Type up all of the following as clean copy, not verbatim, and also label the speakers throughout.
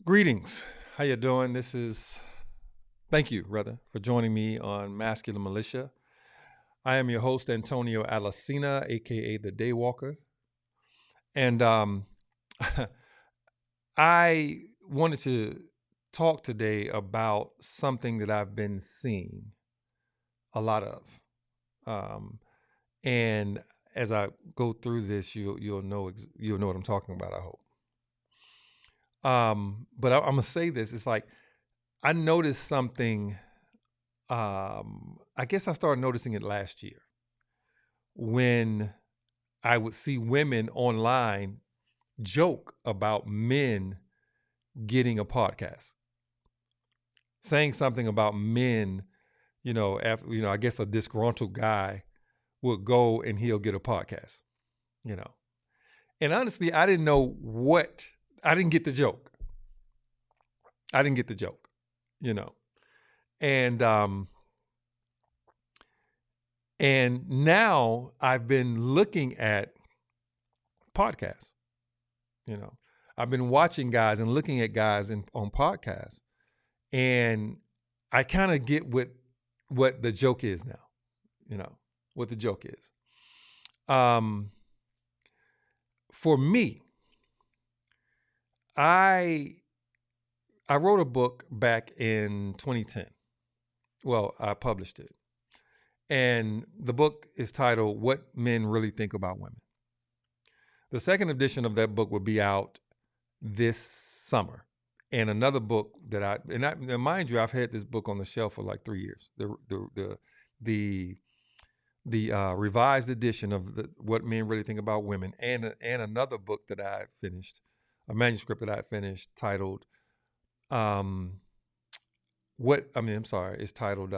Speaker 1: Greetings. How you doing? Thank you, rather, for joining me on Masculine Militia. I am your host, Antonio Alacina, aka the Daywalker. And I wanted to talk today about something that I've been seeing a lot of. And as I go through this, you'll know what I'm talking about, I hope. But I'm gonna say this. It's like I noticed something. I guess I started noticing it last year when I would see women online joke about men getting a podcast, saying something about men. After I guess a disgruntled guy would go and he'll get a podcast. You know, and honestly, I didn't know what. I didn't get the joke. I didn't get the joke. You know, and And now I've been looking at podcasts. I've been watching guys and looking at guys on podcasts, and I kind of get what the joke is now. What the joke is. For me, I wrote a book back in 2010. Well, I published it. And the book is titled What Men Really Think About Women. The second edition of that book will be out this summer. And another book and mind you, I've had this book on the shelf for like 3 years. The revised edition of What Men Really Think About Women, and another book that I finished, a manuscript that I finished titled it's titled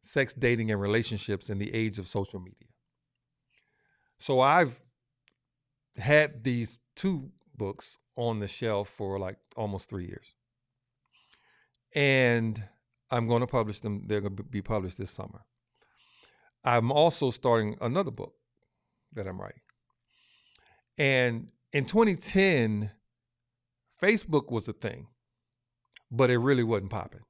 Speaker 1: Sex, Dating, and Relationships in the Age of Social Media. So I've had these two books on the shelf for like almost 3 years. And I'm going to publish them. They're going to be published this summer. I'm also starting another book that I'm writing. And in 2010, Facebook was a thing, but it really wasn't popping.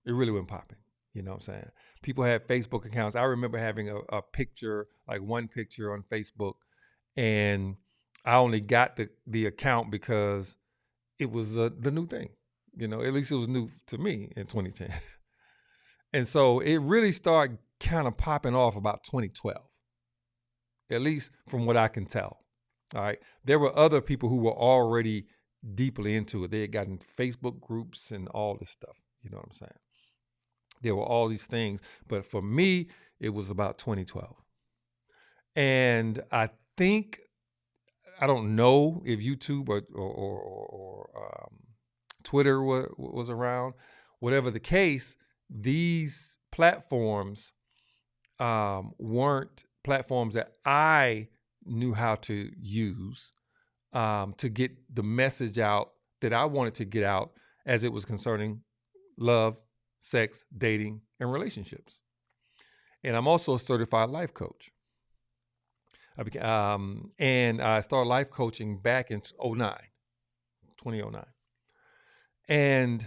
Speaker 1: It really wasn't popping. You know what I'm saying? People had Facebook accounts. I remember having a picture, like one picture on Facebook, and I only got the account because it was the new thing. At least it was new to me in 2010. And so it really started kind of popping off about 2012, at least from what I can tell. All right. There were other people who were already deeply into it. They had gotten Facebook groups and all this stuff. You know what I'm saying? There were all these things. But for me, it was about 2012. And I don't know if YouTube or Twitter was around. Whatever the case, these platforms weren't platforms that I knew how to use to get the message out that I wanted to get out as it was concerning love, sex, dating, and relationships. And I'm also a certified life coach. And I started life coaching back in 2009. And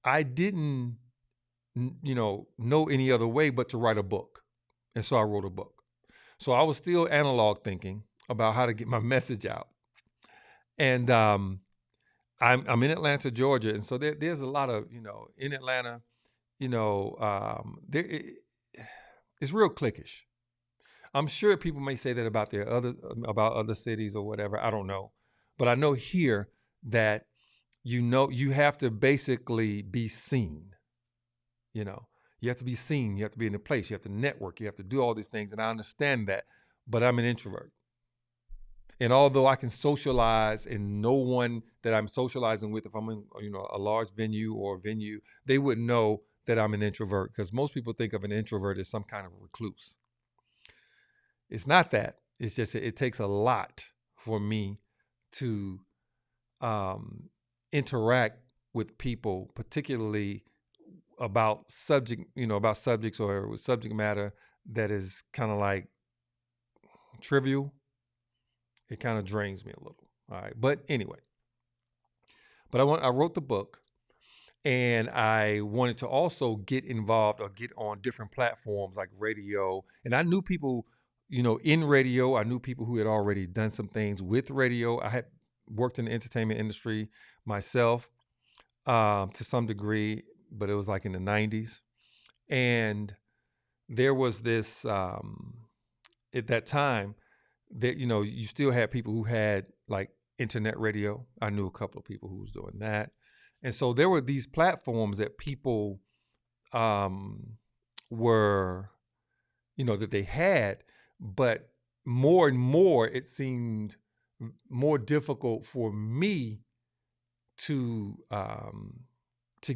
Speaker 1: I didn't, know any other way but to write a book. And so I wrote a book. So I was still analog thinking about how to get my message out. And I'm in Atlanta, Georgia. And so there's a lot of, in Atlanta, it's real cliquish. I'm sure people may say that about other cities or whatever. I don't know. But I know here that, you have to basically be seen. You have to be seen. You have to be in a place. You have to network. You have to do all these things. And I understand that. But I'm an introvert. And although I can socialize, and no one that I'm socializing with, if I'm in, a large venue, they wouldn't know that I'm an introvert, because most people think of an introvert as some kind of recluse. It's not that. It's just it takes a lot for me to interact with people, particularly about subjects or with subject matter that is kind of like trivial. It kind of drains me a little. All right. But anyway, But I wrote the book, and I wanted to also get involved or get on different platforms like radio. And I knew people, in radio. I knew people who had already done some things with radio. I had worked in the entertainment industry myself, to some degree, but it was like in the 90s. And there was this, at that time, that, you still had people who had like internet radio. I knew a couple of people who was doing that. And so there were these platforms that people, were, that they had, but more and more it seemed more difficult for me to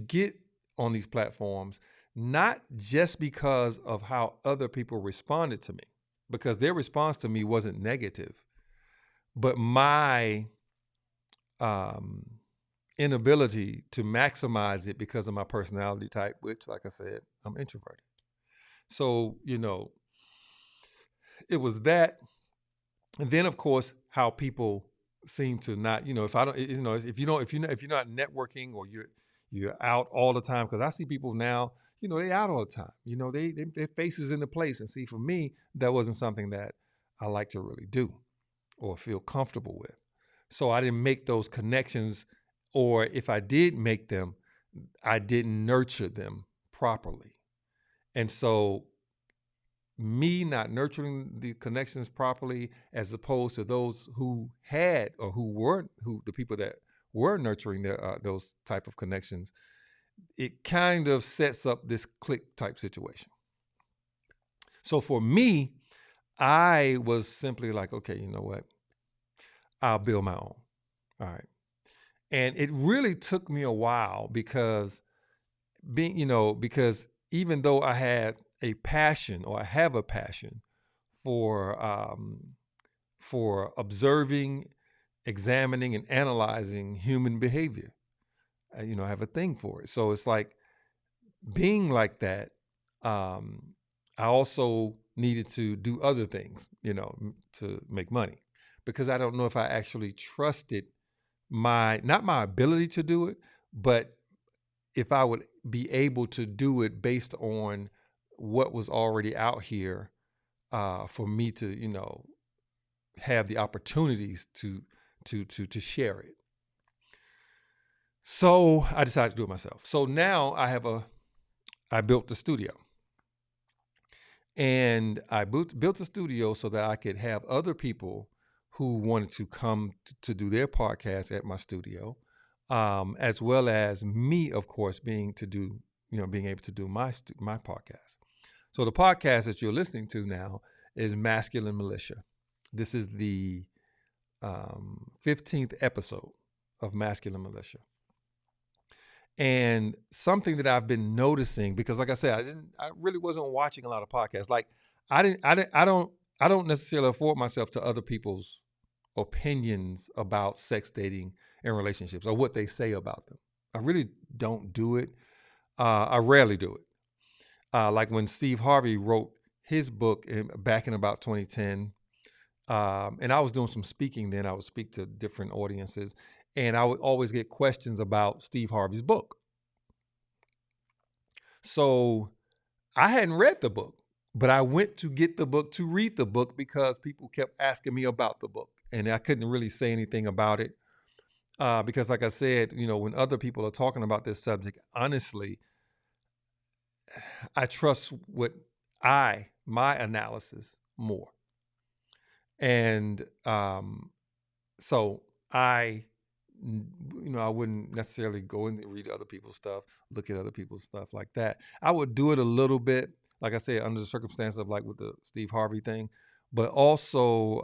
Speaker 1: get on these platforms, not just because of how other people responded to me, because their response to me wasn't negative, but my inability to maximize it because of my personality type, which, like I said, I'm introverted. So, it was that. And then, of course, how people seem to not, if I don't, if you're not networking, or you're out all the time, because I see people now, they out all the time, their faces in the place. And see, for me, that wasn't something that I like to really do or feel comfortable with. So I didn't make those connections, or if I did make them, I didn't nurture them properly. And so me not nurturing the connections properly, as opposed to those who had, or the people that were nurturing those type of connections, it kind of sets up this clique type situation. So for me, I was simply like, okay, you know what? I'll build my own. All right. And it really took me a while, because because even though I had a passion, or I have a passion for observing, examining, and analyzing human behavior, I have a thing for it. So it's like, being like that, I also needed to do other things, to make money, because I don't know if I actually trusted not my ability to do it, but if I would be able to do it based on what was already out here, for me to, have the opportunities to share it. So I decided to do it myself. So now I built the studio, and I built a studio so that I could have other people who wanted to come to do their podcast at my studio, as well as me, of course, being able to do my podcast. So the podcast that you're listening to now is Masculine Militia. This is the 15th episode of Masculine Militia. And something that I've been noticing, because like I said, I really wasn't watching a lot of podcasts. Like I don't necessarily afford myself to other people's opinions about sex, dating, and relationships, or what they say about them. I really don't do it. I rarely do it. Like when Steve Harvey wrote his book back in about 2010, and I was doing some speaking then. I would speak to different audiences, and I would always get questions about Steve Harvey's book. So I hadn't read the book, but I went to get the book, to read the book, because people kept asking me about the book, and I couldn't really say anything about it. Because like I said, when other people are talking about this subject, honestly, I trust my analysis more. And so I wouldn't necessarily go and read other people's stuff, look at other people's stuff like that. I would do it a little bit, like I said, under the circumstances of like with the Steve Harvey thing, but also,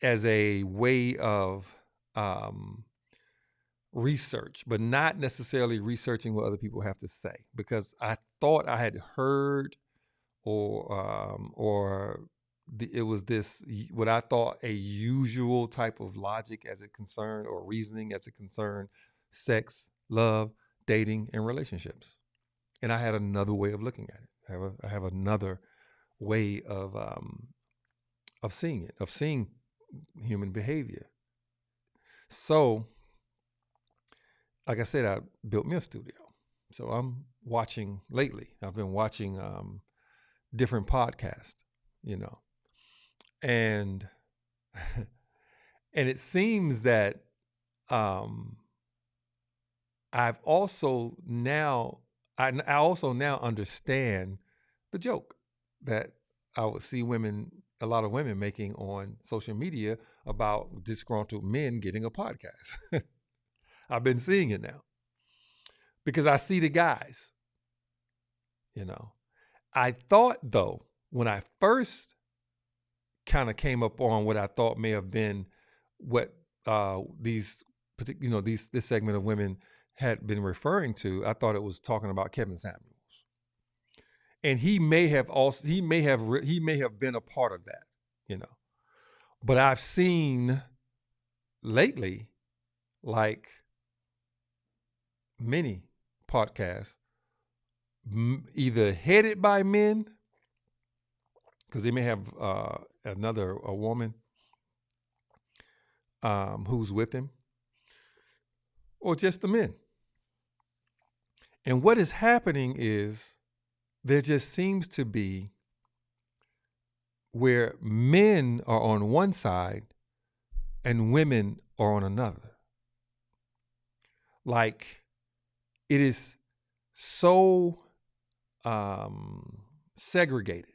Speaker 1: as a way of research, but not necessarily researching what other people have to say, because I thought I had heard, it was this, what I thought a usual type of logic as it concerned, or reasoning as it concerned sex, love, dating, and relationships. And I had another way of looking at it. I have another way of seeing it, of seeing human behavior. So, like I said, I built me a studio. So I'm watching lately. I've been watching different podcasts, you know, and and it seems that um, I've also now I also now understand the joke that I would see a lot of women making on social media about disgruntled men getting a podcast. I've been seeing it now because I see the guys, you know. I thought though, when I first kind of came up on what I thought may have been what these particular, this segment of women had been referring to, I thought it was talking about Kevin Samuels, and he may have been a part of that, you know. But I've seen lately, like many podcasts, either headed by men, because they may have a woman who's with him, or just the men. And what is happening is there just seems to be where men are on one side and women are on another. Like, it is so segregated.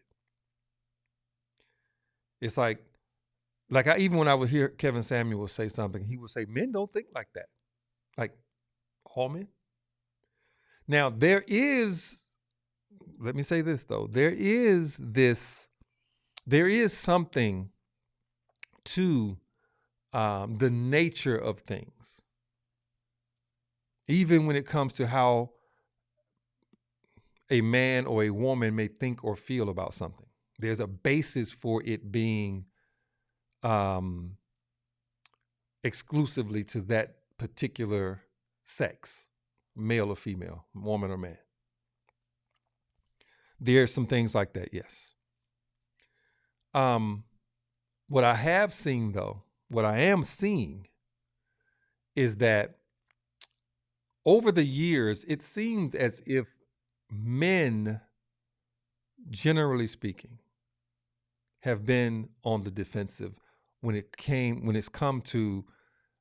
Speaker 1: It's like even when I would hear Kevin Samuels say something, he would say, men don't think like that. Like, all men. Now, let me say this though, there is something to the nature of things, even when it comes to how a man or a woman may think or feel about something. There's a basis for it being exclusively to that particular sex, male or female, woman or man. There's some things like that, yes. What I have seen though, what I am seeing is that over the years, it seems as if men, generally speaking, have been on the defensive when it's come to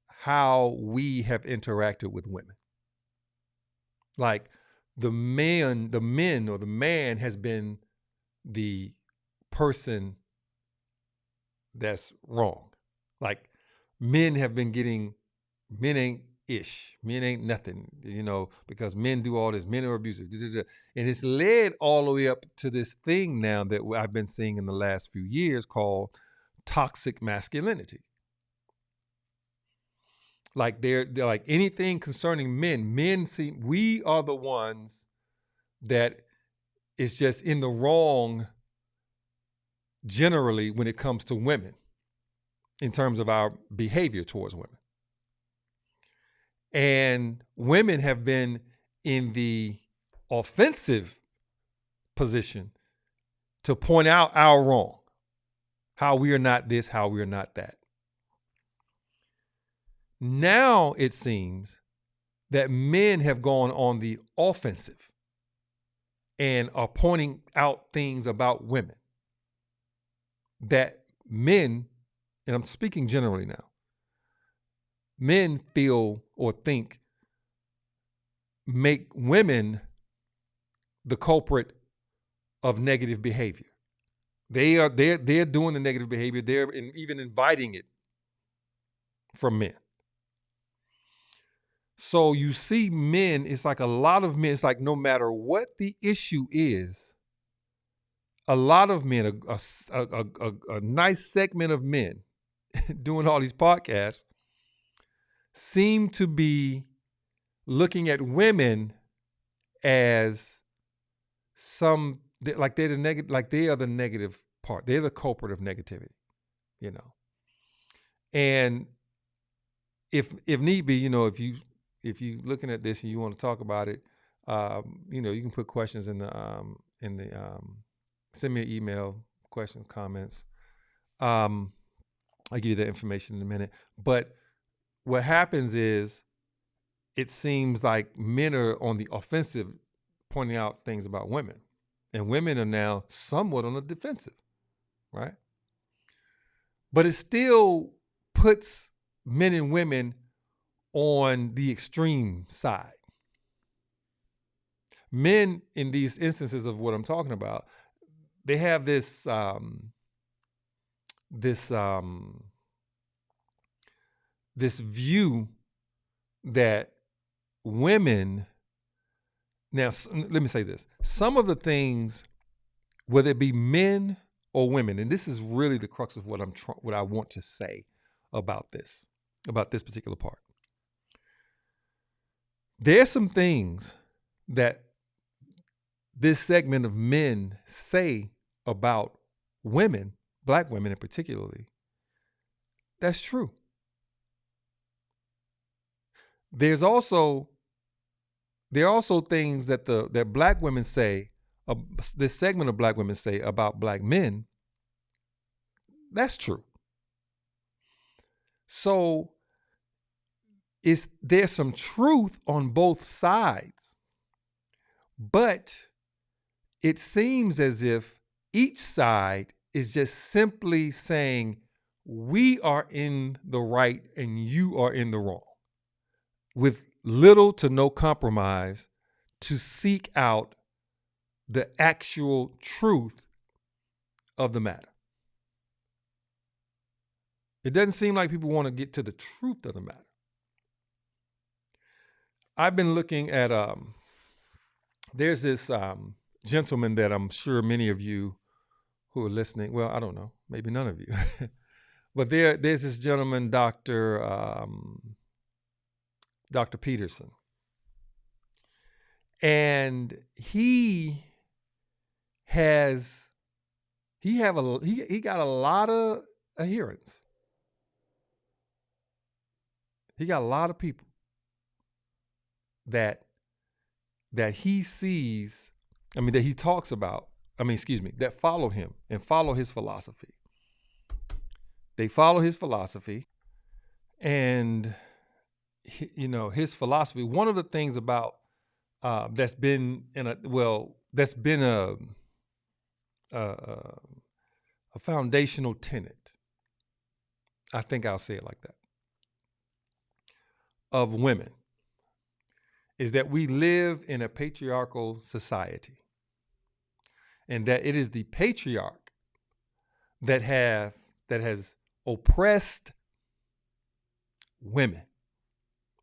Speaker 1: how we have interacted with women. Like the man has been the person that's wrong. Like men ain't nothing, because men do all this, men are abusive, and it's led all the way up to this thing now that I've been seeing in the last few years called toxic masculinity. Like they're like anything concerning men seem, we are the ones that is just in the wrong generally when it comes to women in terms of our behavior towards women. And women have been in the offensive position to point out our wrong, how we are not this, how we are not that. Now it seems that men have gone on the offensive and are pointing out things about women that men, and I'm speaking generally now, men feel or think make women the culprit of negative behavior. They're doing the negative behavior. They're even inviting it from men. So you see men, it's like a lot of men, it's like no matter what the issue is, a lot of men, a nice segment of men doing all these podcasts seem to be looking at women as like they're the negative, like they are the negative part. They're the culprit of negativity, And if need be, if you looking at this and you want to talk about it, you can put questions in the send me an email, questions, comments. I'll give you that information in a minute. But what happens is it seems like men are on the offensive, pointing out things about women, and women are now somewhat on the defensive, right? But it still puts men and women on the extreme side. Men, in these instances of what I'm talking about, they have this view that women. Now, let me say this: some of the things, whether it be men or women, and this is really the crux of what I want to say about this particular part. There's some things that this segment of men say about women, black women in particularly, that's true. There are also things that that black women say, this segment of black women say about black men, that's true. So there's some truth on both sides, but it seems as if each side is just simply saying, we are in the right and you are in the wrong, with little to no compromise to seek out the actual truth of the matter. It doesn't seem like people want to get to the truth of the matter. I've been looking at, there's this gentleman that I'm sure many of you who are listening, well, I don't know, maybe none of you, but there's this gentleman, Dr. Peterson. And he got a lot of adherents. He got a lot of people that he sees, that he talks about, that follow him and follow his philosophy. They follow his philosophy, and his philosophy. One of the things about that's been a foundational tenet, I think I'll say it like that, of women, is that we live in a patriarchal society, and that it is the patriarch that has oppressed women,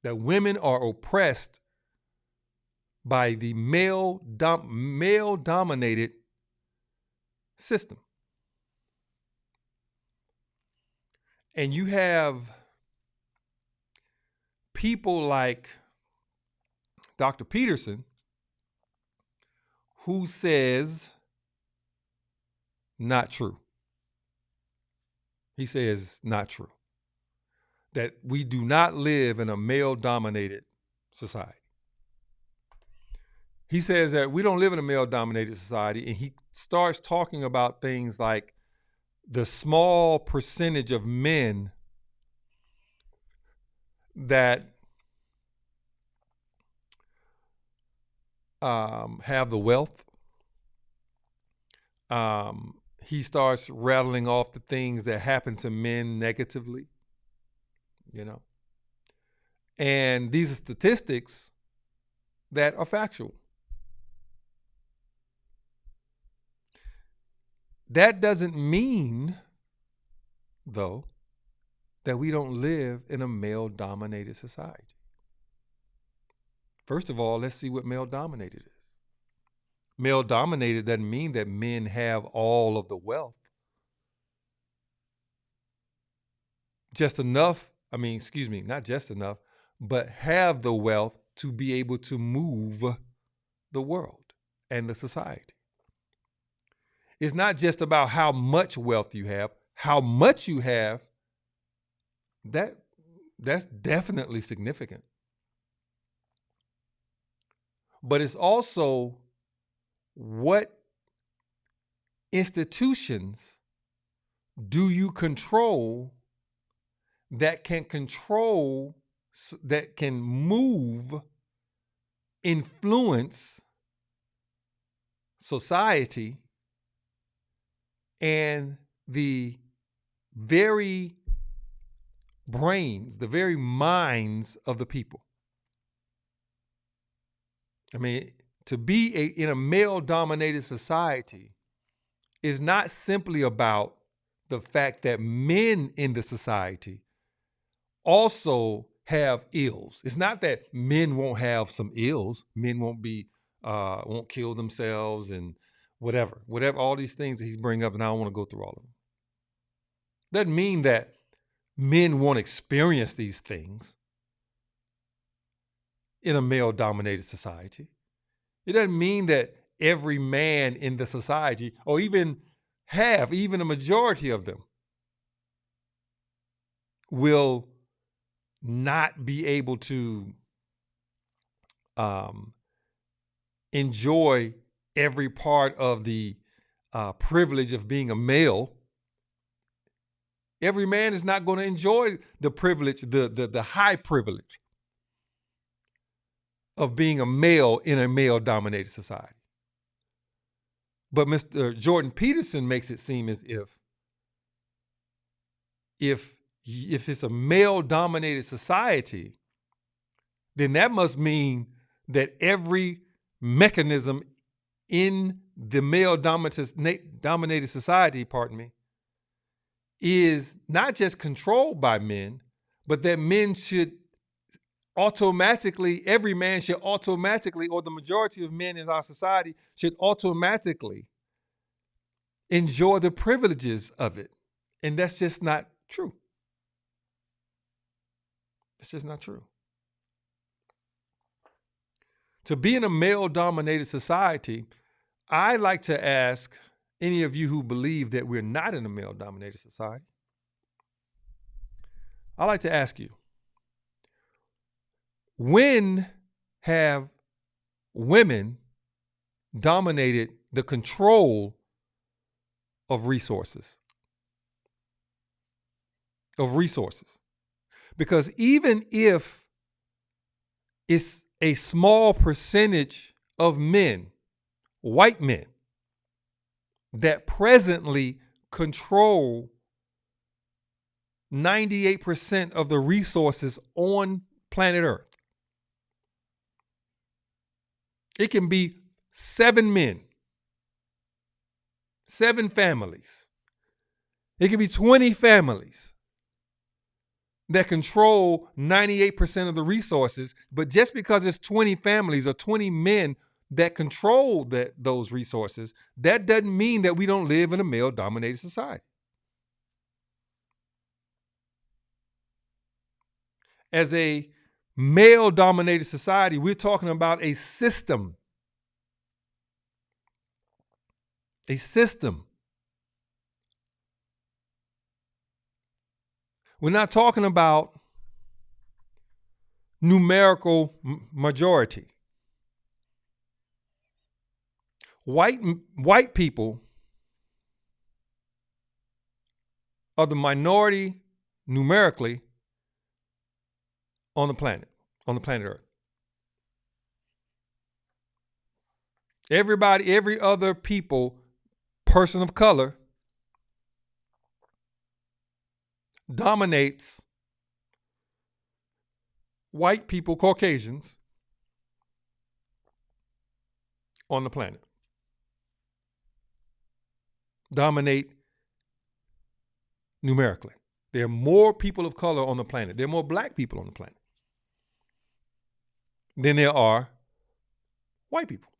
Speaker 1: that women are oppressed by the male-dominated system. And you have people like Dr. Peterson, who says, not true. He says, not true. That we do not live in a male-dominated society. He says that we don't live in a male-dominated society, and he starts talking about things like the small percentage of men that have the wealth. He starts rattling off the things that happen to men negatively, and these are statistics that are factual. That doesn't mean, though, that we don't live in a male-dominated society. First of all, let's see what male-dominated is. Male-dominated doesn't mean that men have all of the wealth. Just enough, not just enough, but have the wealth to be able to move the world and the society. It's not just about how much wealth you have. How much you have, that's definitely significant. But it's also what institutions do you control that can control, that can move, influence society and the very brains, the very minds of the people. I mean, to be in a male-dominated society is not simply about the fact that men in the society also have ills. It's not that men won't have some ills. Men won't kill themselves and whatever, all these things that he's bringing up, and I don't want to go through all of them. Doesn't mean that men won't experience these things in a male-dominated society. It doesn't mean that every man in the society, or even a majority of them, will not be able to enjoy every part of the privilege of being a male. Every man is not going to enjoy the privilege, the high privilege of being a male in a male-dominated society. But Mr. Jordan Peterson makes it seem as if it's a male-dominated society, then that must mean that every mechanism in the male-dominated society, is not just controlled by men, but that men should automatically, every man should automatically, or the majority of men in our society should automatically enjoy the privileges of it. And that's just not true. It's just not true. To be in a male-dominated society, I like to ask any of you who believe that we're not in a male-dominated society, I like to ask you, when have women dominated the control of resources? Because even if it's a small percentage of men, white men, that presently control 98% of the resources on planet Earth, it can be 7 men, 7 families. It can be 20 families that control 98% of the resources. But just because it's 20 families or 20 men that control those resources, that doesn't mean that we don't live in a male-dominated society. As a male-dominated society, we're talking about a system. A system. We're not talking about numerical majority. White people are the minority numerically on the planet Earth. Every other person of color dominates white people, Caucasians, on the planet. Dominate numerically. There are more people of color on the planet. There are more black people on the planet than there are white people.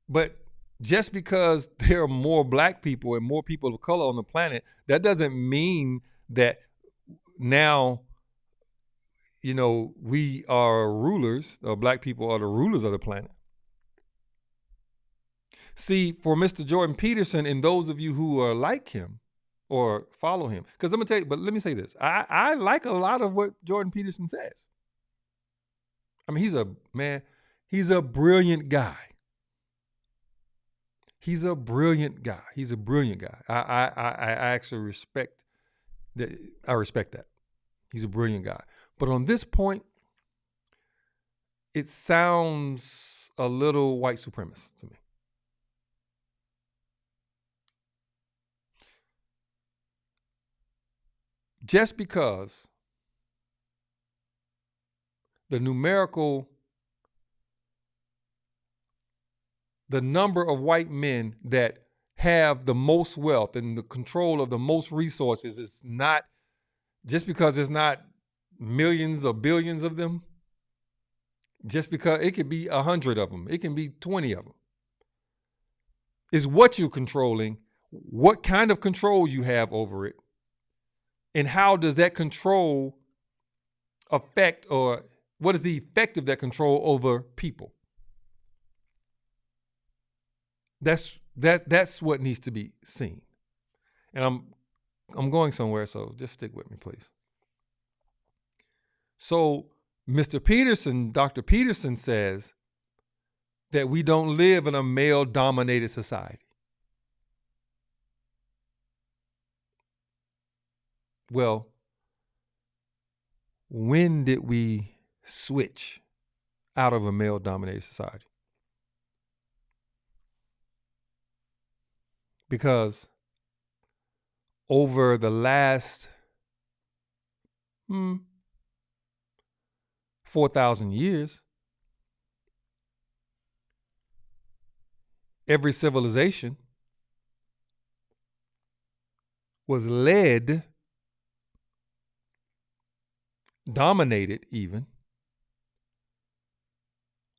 Speaker 1: But just because there are more black people and more people of color on the planet, that doesn't mean that now, we are rulers, or black people are the rulers of the planet. See, for Mr. Jordan Peterson and those of you who are like him or follow him, because let me say this. I like a lot of what Jordan Peterson says. I mean, he's a brilliant guy. He's a brilliant guy. He's a brilliant guy. I actually respect that. I respect that. He's a brilliant guy. But on this point, it sounds a little white supremacist to me. Just because the number of white men that have the most wealth and the control of the most resources is not, just because there's not millions or billions of them, just because it could be 100 of them, it can be 20 of them. Is what you're controlling, what kind of control you have over it, and how does that control affect, or what is the effect of that control over people? That's what needs to be seen. And I'm going somewhere, so just stick with me, please. So Mr. Peterson, Dr. Peterson says that we don't live in a male-dominated society. Well, when did we switch out of a male-dominated society? Because over the last 4,000 years, every civilization was led, dominated even,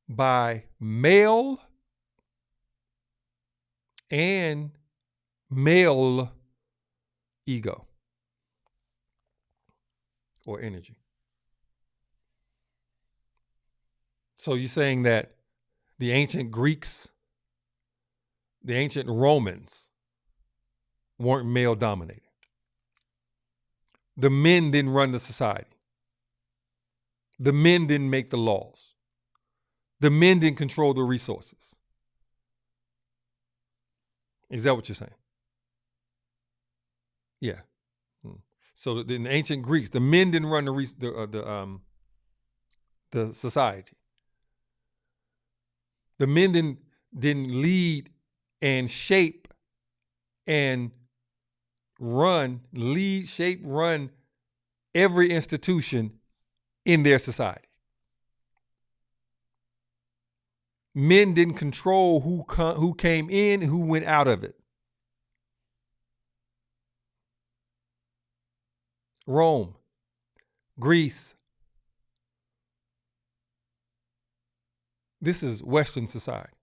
Speaker 1: by male and male ego or energy. So you're saying that the ancient Greeks, the ancient Romans weren't male dominated. The men didn't run the society. The men didn't make the laws. The men didn't control the resources. Is that what you're saying? Yeah. So in the ancient Greeks, the men didn't run the society. The men didn't lead and shape and run every institution in their society. Men didn't control who came in and who went out of it. Rome, Greece. This is Western society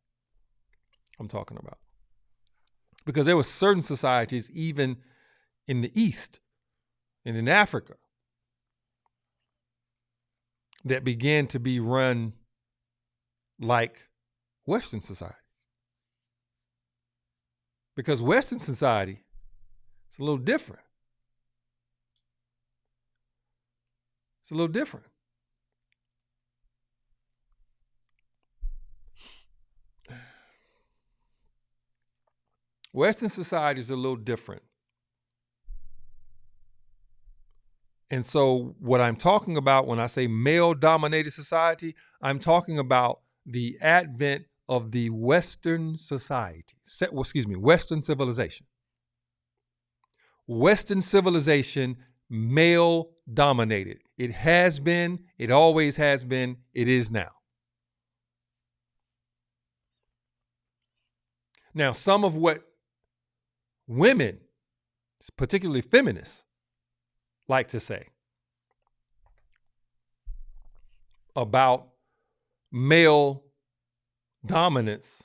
Speaker 1: I'm talking about. Because there were certain societies even in the East and in Africa that began to be run like Western society. Because Western society is a little different. It's a little different. Western society is a little different. And so what I'm talking about when I say male-dominated society, I'm talking about the advent of the Western society. Western civilization. Western civilization, male-dominated. It has been, it always has been, it is now. Now, some of what women, particularly feminists, like to say about male dominance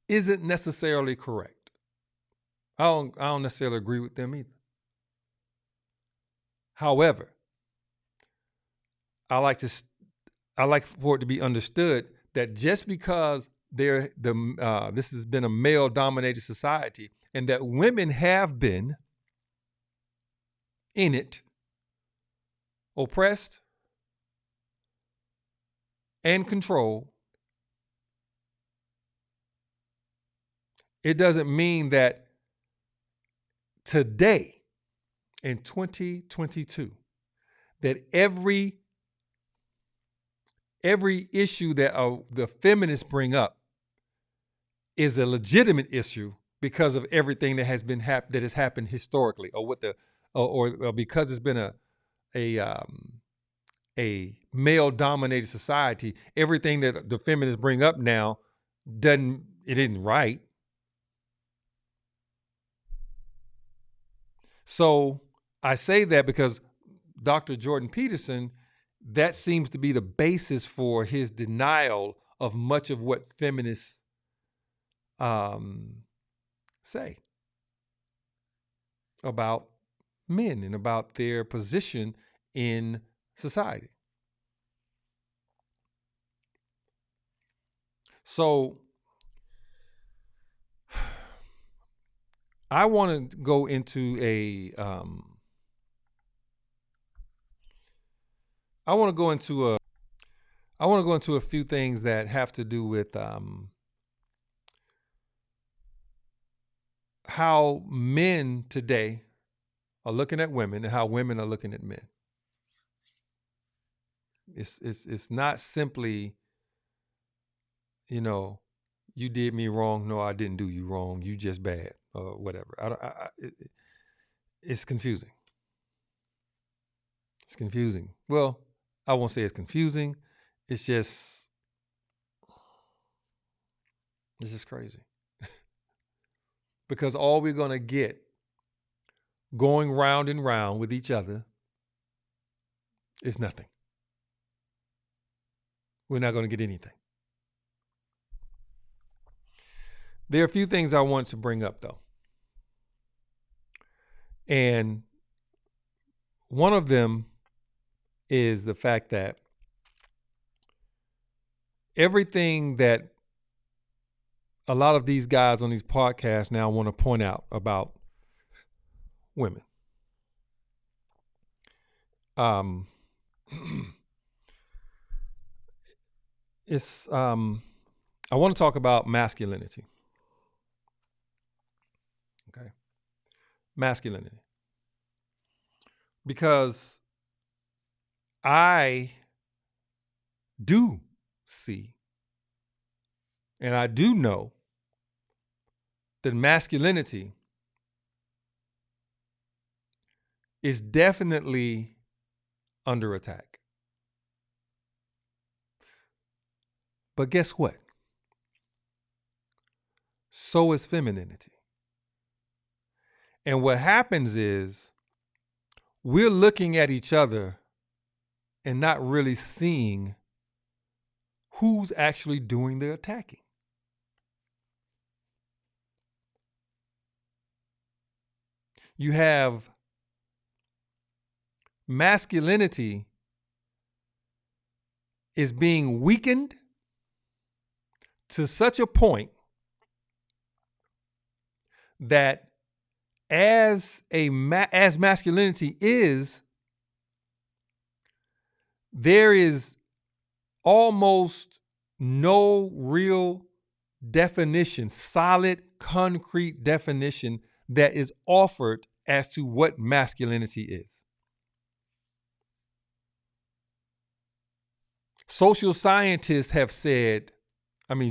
Speaker 1: isn't necessarily correct. I don't necessarily agree with them either. However, I like for it to be understood that just because this has been a male-dominated society and that women have been in it, oppressed and controlled, it doesn't mean that today in 2022 that every issue that the feminists bring up is a legitimate issue because of everything that has been that has happened historically, or what the or because it's been a male dominated society. Everything that the feminists bring up now isn't right. So I say that because Dr. Jordan Peterson, that seems to be the basis for his denial of much of what feminists say about men and about their position in society. So I want to go into a few things that have to do with how men today are looking at women and how women are looking at men. It's not simply, you did me wrong. No, I didn't do you wrong. You just bad, or whatever. It's confusing. It's confusing. Well, I won't say it's confusing. It's just crazy. Because all we're going to get going round and round with each other is nothing. We're not going to get anything. There are a few things I want to bring up, though. And one of them is the fact that everything that a lot of these guys on these podcasts now want to point out about women. I want to talk about masculinity. Okay. Masculinity. Because I do see and I do know that masculinity is definitely under attack. But guess what? So is femininity. And what happens is we're looking at each other and not really seeing who's actually doing the attacking. You have masculinity is being weakened to such a point that as masculinity is, there is almost no real definition, solid, concrete definition that is offered as to what masculinity is. Social scientists have said,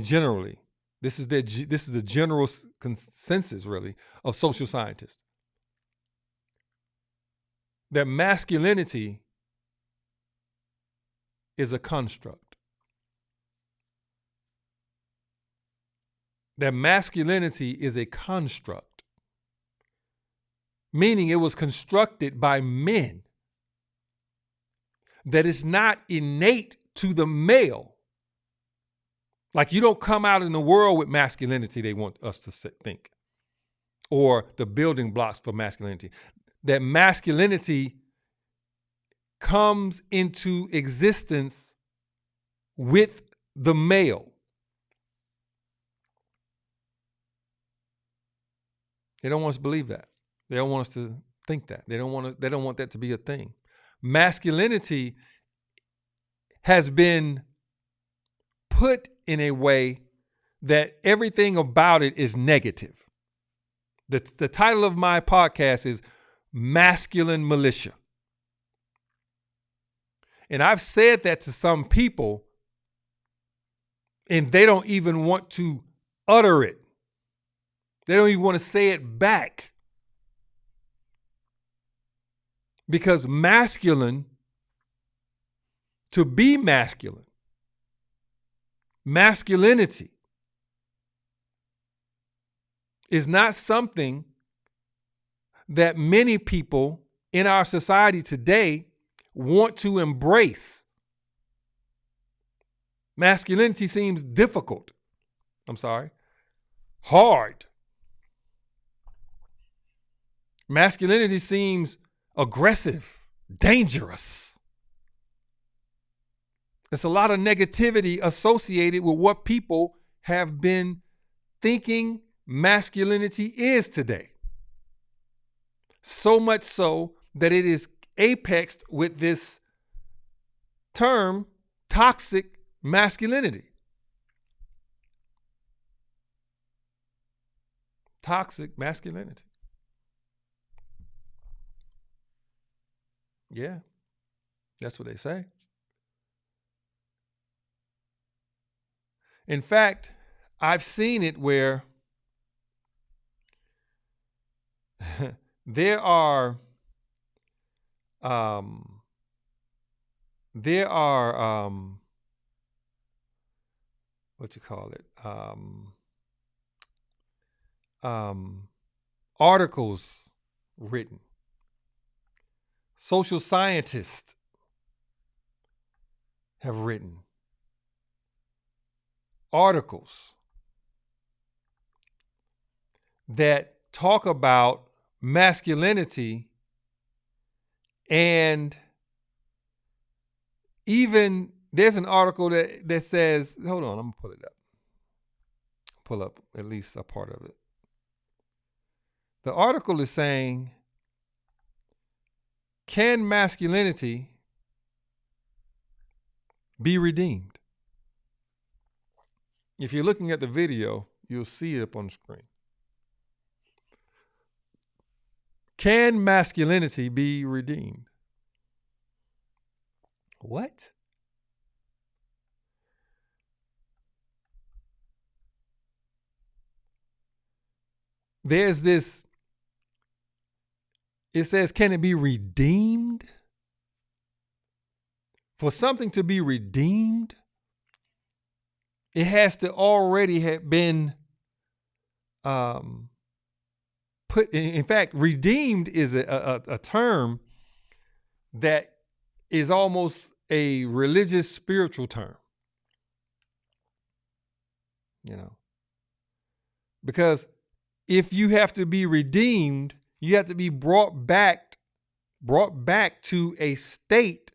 Speaker 1: generally, this is the general consensus, really, of social scientists, that masculinity is a construct. That masculinity is a construct, meaning it was constructed by men, that is not innate to the male. Like, you don't come out in the world with masculinity, they want us to think, or the building blocks for masculinity. That masculinity comes into existence with the male. They don't want us to believe that. They don't want us to think that. They don't want that to be a thing. Masculinity has been put in a way that everything about it is negative. The title of my podcast is Masculine Militia. And I've said that to some people, and they don't even want to utter it. They don't even want to say it back. Because masculine, to be masculine, masculinity is not something that many people in our society today want to embrace. Masculinity seems difficult. Hard. Masculinity seems aggressive, dangerous. There's a lot of negativity associated with what people have been thinking masculinity is today. So much so that it is apexed with this term, toxic masculinity. Toxic masculinity. Yeah, that's what they say. In fact, I've seen it where there are what you call it, articles written. Social scientists have written articles that talk about masculinity, and even there's an article that says, hold on, I'm gonna pull it up. Pull up at least a part of it. The article is saying, can masculinity be redeemed? If you're looking at the video, you'll see it up on the screen. Can masculinity be redeemed? What? There's this, it says, can it be redeemed? For something to be redeemed, it has to already have been put, in fact, redeemed is a term that is almost a religious, spiritual term. You know, because if you have to be redeemed, you have to be brought back to a state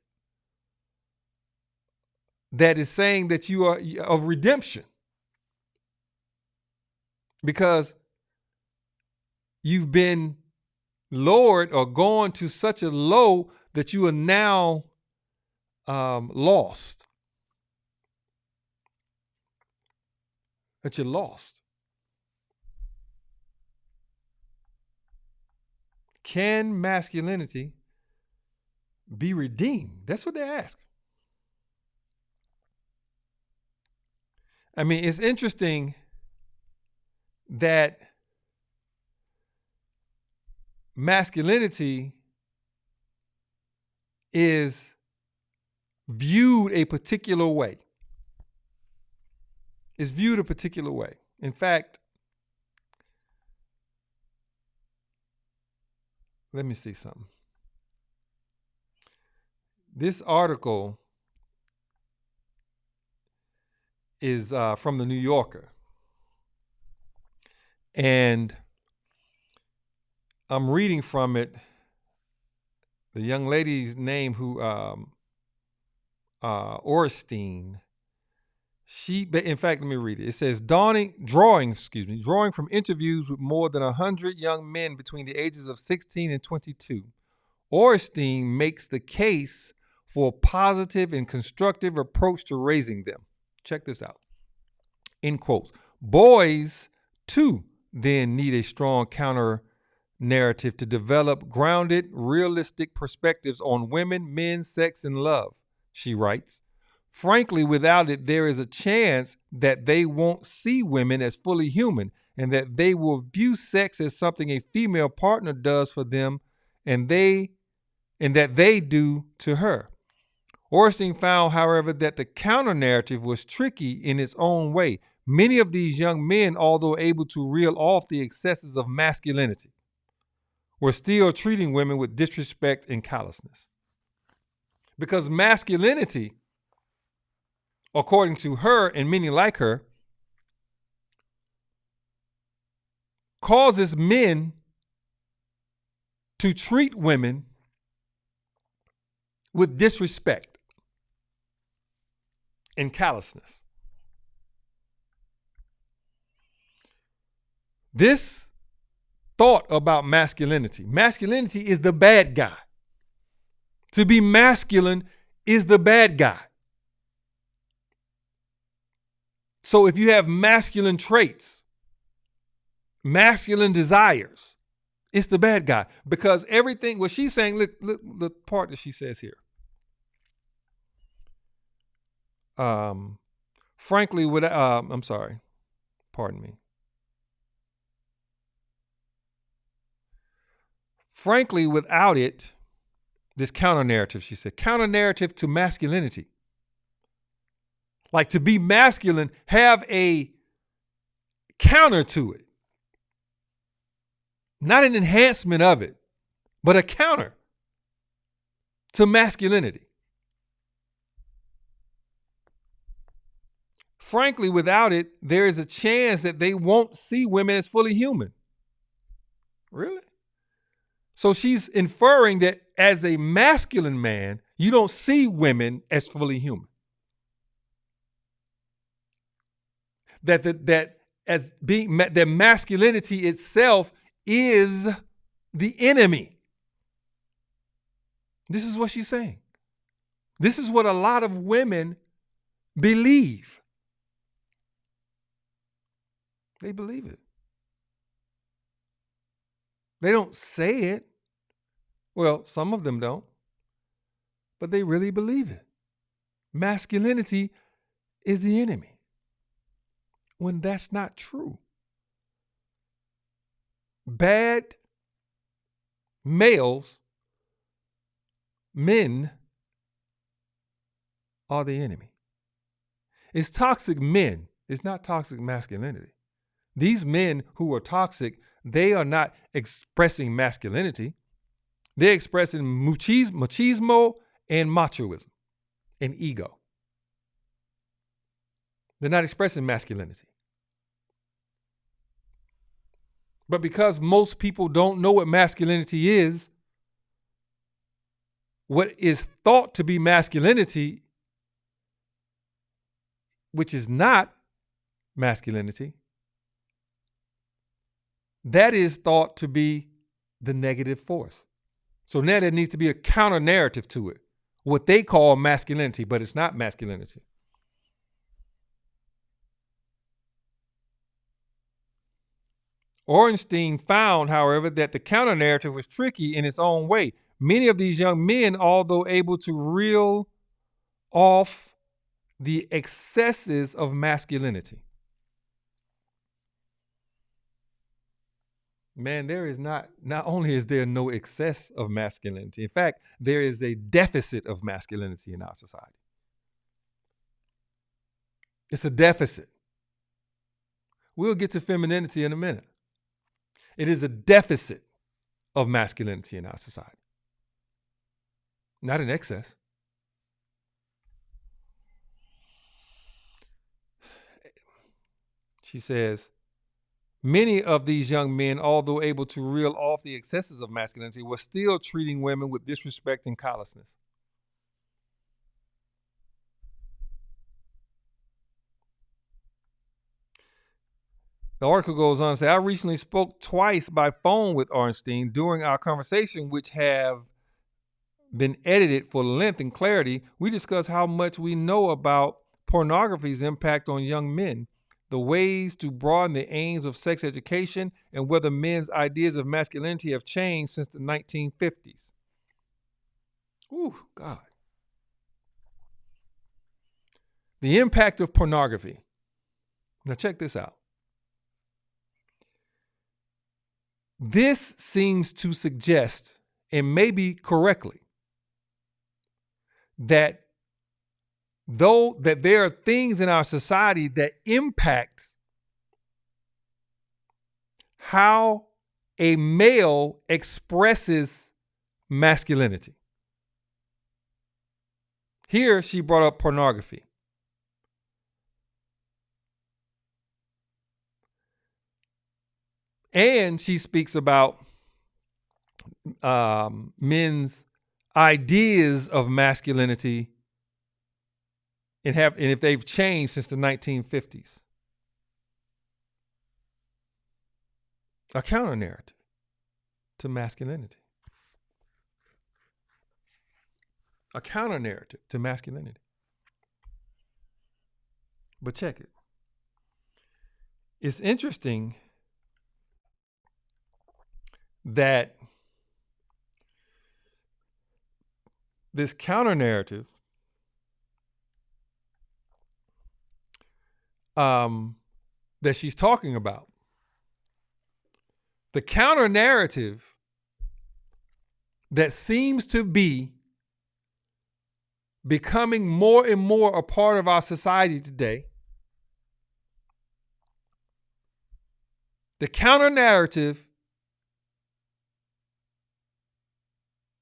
Speaker 1: that is saying that you are of redemption. Because you've been lowered or gone to such a low that you are now lost. That you're lost. Can masculinity be redeemed? That's what they ask. I mean, it's interesting that masculinity is viewed a particular way. It's viewed a particular way. In fact, let me see something. This article is from the New Yorker. And I'm reading from it. The young lady's name who, Orstein, in fact, let me read it. It says, drawing from interviews with more than 100 young men between the ages of 16 and 22, Orstein makes the case for a positive and constructive approach to raising them. Check this out. In quotes, Boys, too, then need a strong counter narrative to develop grounded, realistic perspectives on women, men, sex, and love, she writes. Frankly, without it, there is a chance that they won't see women as fully human and that they will view sex as something a female partner does for them and that they do to her. Ornstein found, however, that the counter-narrative was tricky in its own way. Many of these young men, although able to reel off the excesses of masculinity, were still treating women with disrespect and callousness. Because masculinity, according to her and many like her, causes men to treat women with disrespect and callousness. This thought about masculinity is the bad guy. To be masculine is the bad guy. So if you have masculine traits, masculine desires, it's the bad guy. Because everything, what she's saying, look the part that she says here. Frankly, I'm sorry, pardon me. Frankly, without it, this counter-narrative, she said, counter-narrative to masculinity. Like to be masculine, have a counter to it. Not an enhancement of it, but a counter to masculinity. Frankly, without it, there is a chance that they won't see women as fully human. Really? So she's inferring that as a masculine man, you don't see women as fully human. That masculinity itself is the enemy. This is what she's saying. This is what a lot of women believe. They believe it. They don't say it. Well, some of them don't. But they really believe it. Masculinity is the enemy. When that's not true. Bad males, men, are the enemy. It's toxic men. It's not toxic masculinity. These men who are toxic, they are not expressing masculinity. They're expressing machismo and machoism and ego. They're not expressing masculinity. But because most people don't know what masculinity is, what is thought to be masculinity, which is not masculinity, that is thought to be the negative force. So now there needs to be a counter narrative to it, what they call masculinity, but it's not masculinity. Ornstein found, however, that the counter narrative was tricky in its own way. Many of these young men, although able to reel off the excesses of masculinity. Man, there is not only is there no excess of masculinity, in fact, there is a deficit of masculinity in our society. It's a deficit. We'll get to femininity in a minute. It is a deficit of masculinity in our society. Not an excess. She says, many of these young men, although able to reel off the excesses of masculinity, were still treating women with disrespect and callousness. The article goes on to say, I recently spoke twice by phone with Ornstein. During our conversation, which have been edited for length and clarity, we discussed how much we know about pornography's impact on young men. the ways to broaden the aims of sex education, and whether men's ideas of masculinity have changed since the 1950s. Ooh, God. The impact of pornography. Now, check this out. This seems to suggest, and maybe correctly, that there are things in our society that impact how a male expresses masculinity. Here, she brought up pornography. And she speaks about men's ideas of masculinity and if they've changed since the 1950s. A counter narrative to masculinity. A counter narrative to masculinity. But check it. It's interesting that this counter narrative that she's talking about, the counter narrative that seems to be becoming more and more a part of our society today, the counter narrative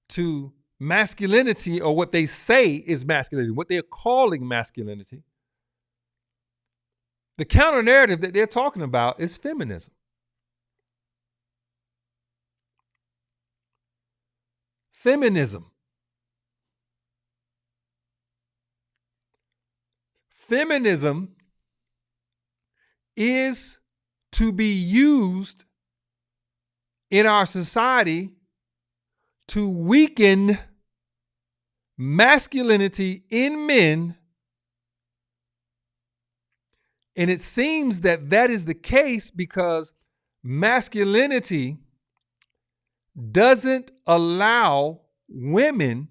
Speaker 1: to masculinity, or what they say is masculinity, what they're calling masculinity, the counter narrative that they're talking about is feminism. Feminism. Feminism is to be used in our society to weaken masculinity in men. And it seems that that is the case because masculinity doesn't allow women,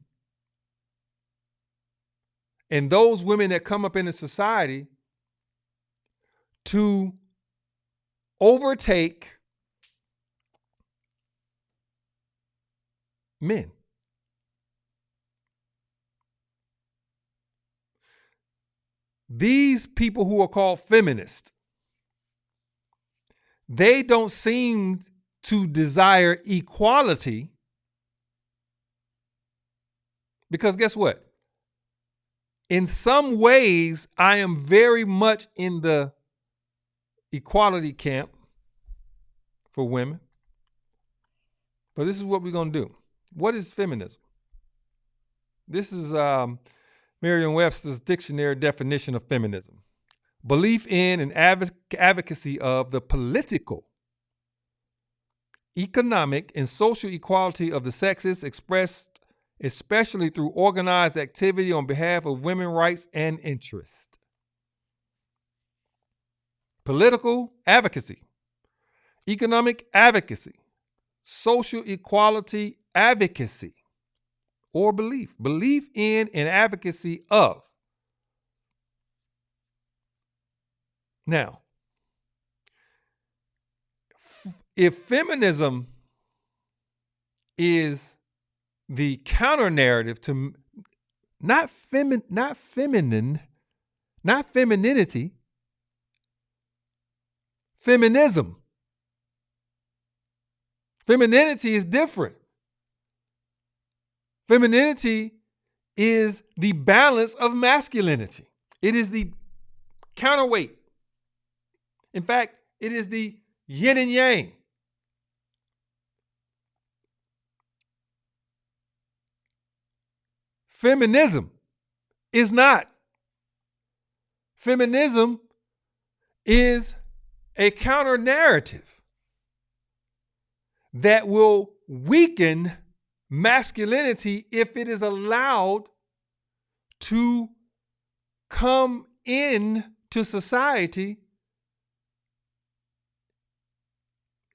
Speaker 1: and those women that come up in the society, to overtake men. These people who are called feminists, they don't seem to desire equality, because guess what? In some ways, I am very much in the equality camp for women. But this is what we're going to do. What is feminism? This is Merriam-Webster's dictionary definition of feminism. Belief in and advocacy of the political, economic, and social equality of the sexes, expressed especially through organized activity on behalf of women's rights and interest. Political advocacy, economic advocacy, social equality advocacy, or belief in and advocacy of. Now, if feminism is the counter narrative to not femininity, feminism. Femininity is different. Femininity is the balance of masculinity. It is the counterweight. In fact, it is the yin and yang. Feminism is not. Feminism is a counter narrative that will weaken masculinity if it is allowed to come in to society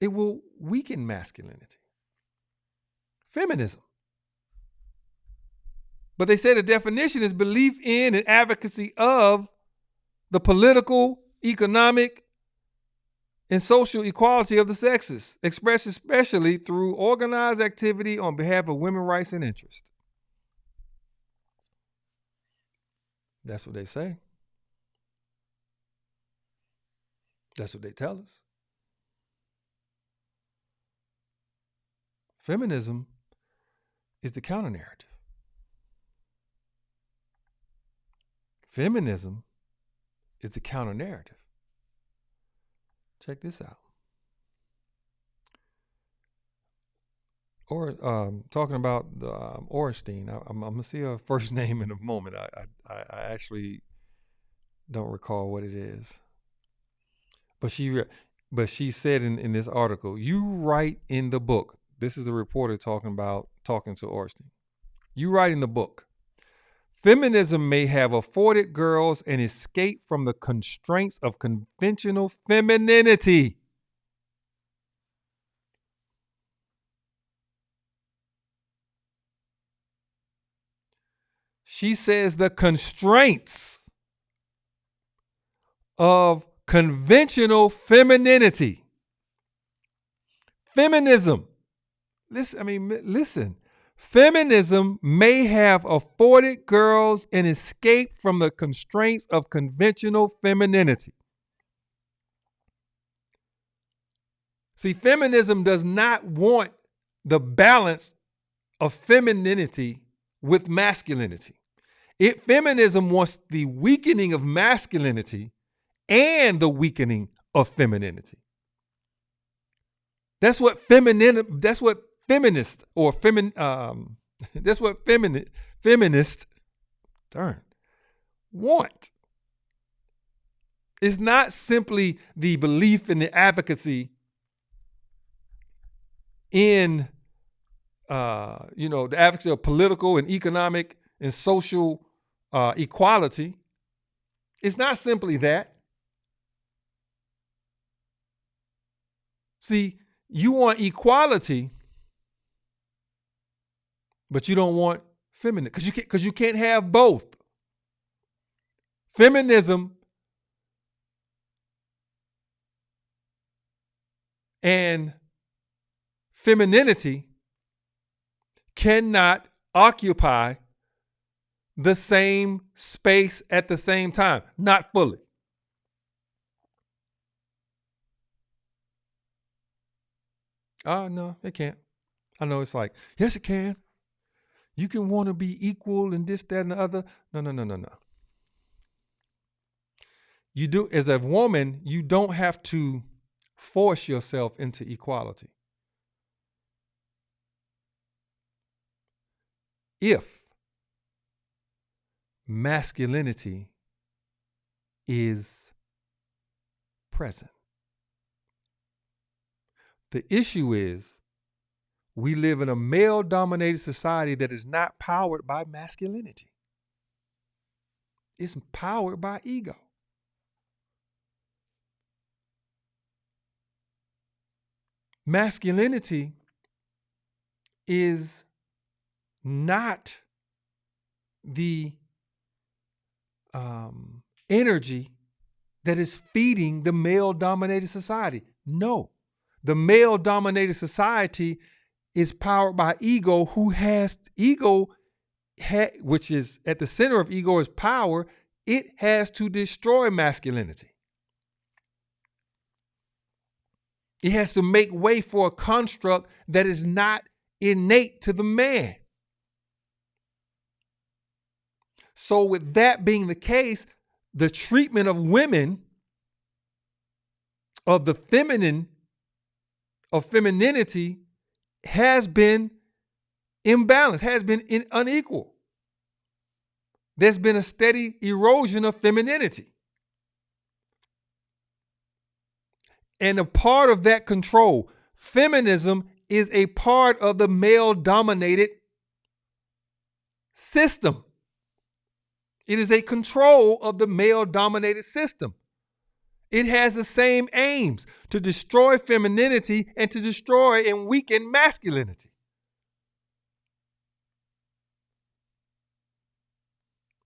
Speaker 1: it will weaken masculinity. Feminism. But they say the definition is belief in and advocacy of the political, economic, and social equality of the sexes, expressed especially through organized activity on behalf of women's rights and interests. That's what they say. That's what they tell us. Feminism is the counter narrative. Feminism is the counter narrative. Check this out. Or talking about the Ornstein, I'm gonna see her first name in a moment. I actually don't recall what it is, but she said in this article, you write in the book. This is the reporter talking to Ornstein. You write in the book, feminism may have afforded girls an escape from the constraints of conventional femininity. She says the constraints of conventional femininity. Feminism. Listen. Feminism may have afforded girls an escape from the constraints of conventional femininity. See, feminism does not want the balance of femininity with masculinity. Feminism wants the weakening of masculinity and the weakening of femininity. That's what feminists want. It's not simply the belief in the advocacy in the advocacy of political and economic and social equality. It's not simply that. See, you want equality, but you don't want feminism because you can't have both. Feminism and femininity cannot occupy the same space at the same time, not fully. No, it can't. I know it's like, yes, it can. You can want to be equal and this, that, and the other. No. You do, as a woman, you don't have to force yourself into equality. If masculinity is present. The issue is we live in a male-dominated society that is not powered by masculinity. It's powered by ego. Masculinity is not the energy that is feeding the male-dominated society. No. The male-dominated society is powered by ego, which is at the center of ego is power. It has to destroy masculinity. It has to make way for a construct that is not innate to the man. So with that being the case, the treatment of women, of the feminine, of femininity has been imbalanced, has been unequal. There's been a steady erosion of femininity. And a part of that control, feminism is a part of the male-dominated system. It is a control of the male-dominated system. It has the same aims, to destroy femininity and to destroy and weaken masculinity.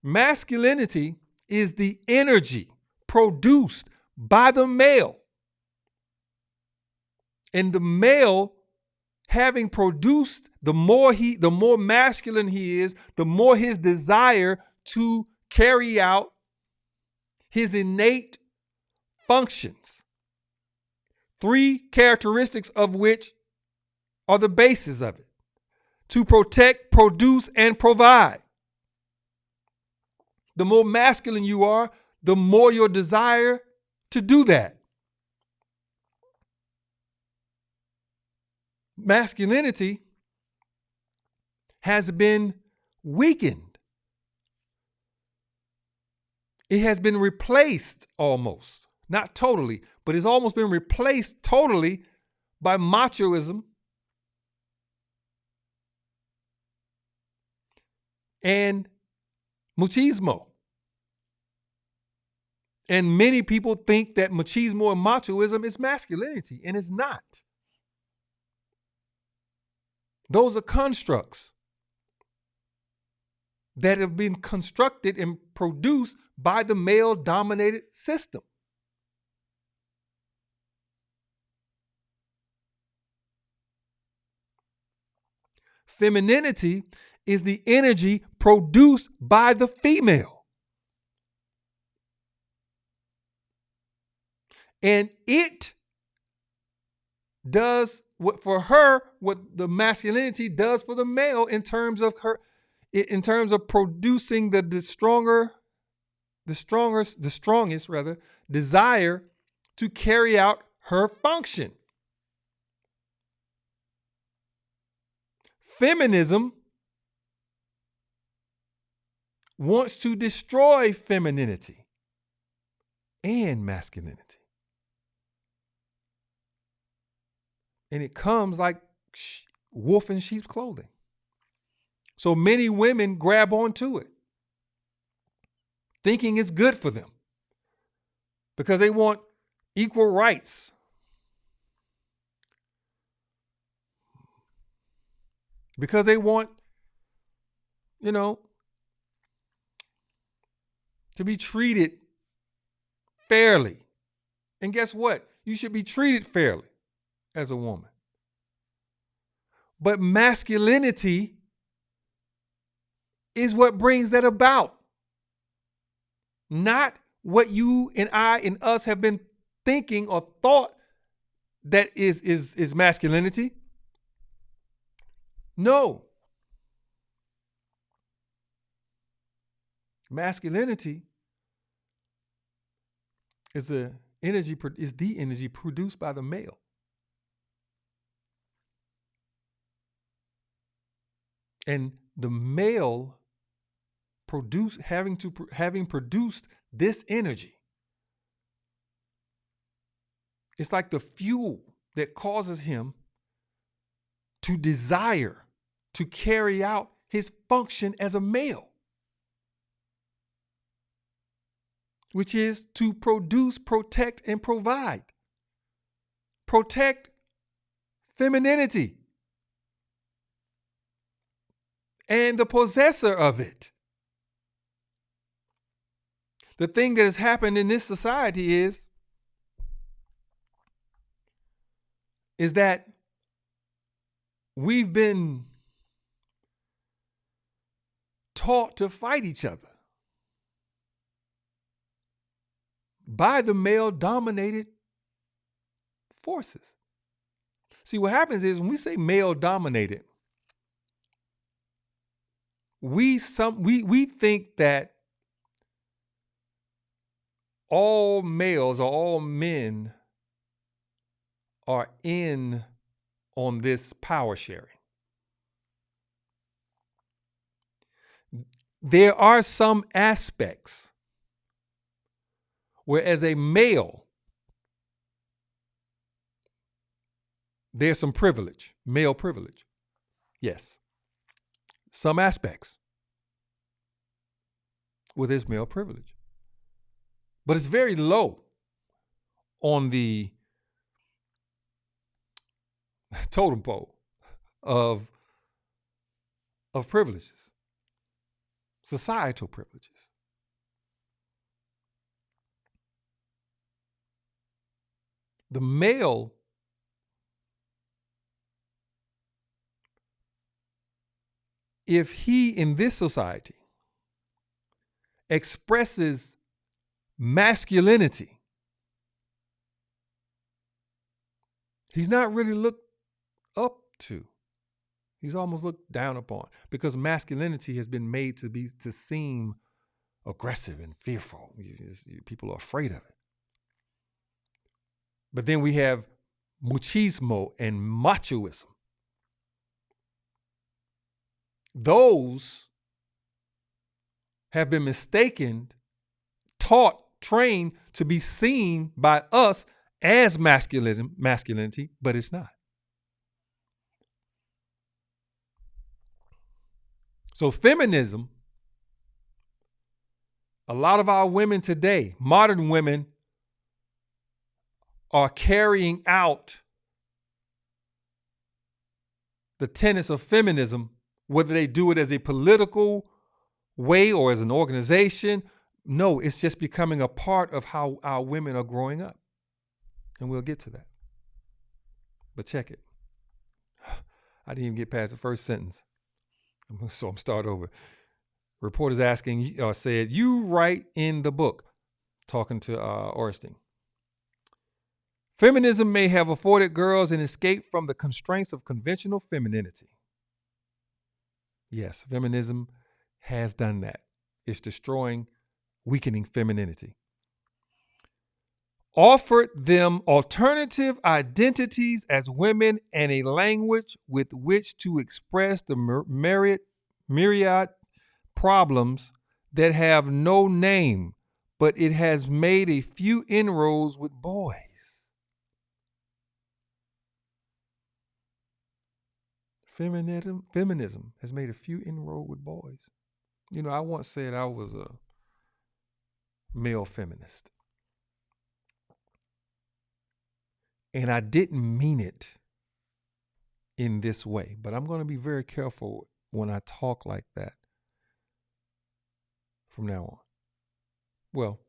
Speaker 1: Masculinity is the energy produced by the male. And the male, having produced, the more masculine he is, the more his desire to carry out his innate functions. 3 characteristics of which are the basis of it: to protect, produce, and provide. The more masculine you are, the more your desire to do that. Masculinity has been weakened. It has been replaced almost, not totally, but it's almost been replaced totally by machoism and machismo. And many people think that machismo and machoism is masculinity, and it's not. Those are constructs that have been constructed and produced by the male-dominated system. Femininity is the energy produced by the female. And it does what for her, what the masculinity does for the male in terms of producing the strongest desire to carry out her function. Feminism wants to destroy femininity and masculinity. And it comes like wolf in sheep's clothing. So many women grab onto it, thinking it's good for them because they want equal rights. Because they want, to be treated fairly. And guess what? You should be treated fairly as a woman. But masculinity is what brings that about. Not what you and I and us have been thinking or thought that is masculinity. No. Masculinity is the energy produced by the male. And the male having produced this energy, it's like the fuel that causes him to desire to carry out his function as a male, which is to produce, protect, and provide. Protect femininity and the possessor of it. The thing that has happened in this society is that we've been taught to fight each other by the male-dominated forces. See, what happens is when we say male-dominated, we think that all males or all men are in on this power sharing. There are some aspects where, as a male, there's some privilege, male privilege. Yes. Some aspects where there's male privilege. But it's very low. on the totem pole of privileges, societal privileges. The male if he in this society expresses masculinity, he's not really looked up to. He's almost looked down upon because masculinity has been made to seem aggressive and fearful. People are afraid of it. But then we have machismo and machoism. Those have been mistaken, taught, trained to be seen by us as masculinity, but it's not. So feminism, a lot of our women today, modern women, are carrying out the tenets of feminism, whether they do it as a political way or as an organization. No, it's just becoming a part of how our women are growing up. And we'll get to that. But check it. I didn't even get past the first sentence. So I'm start over. Reporters asking, said, you write in the book, talking to Orstein. Feminism may have afforded girls an escape from the constraints of conventional femininity. Yes, feminism has done that. It's destroying, weakening femininity. Offered them alternative identities as women and a language with which to express the myriad problems that have no name, but it has made a few inroads with boys. Feminism has made a few inroads with boys. You know, I once said I was a male feminist. And I didn't mean it in this way, but I'm going to be very careful when I talk like that from now on. Well,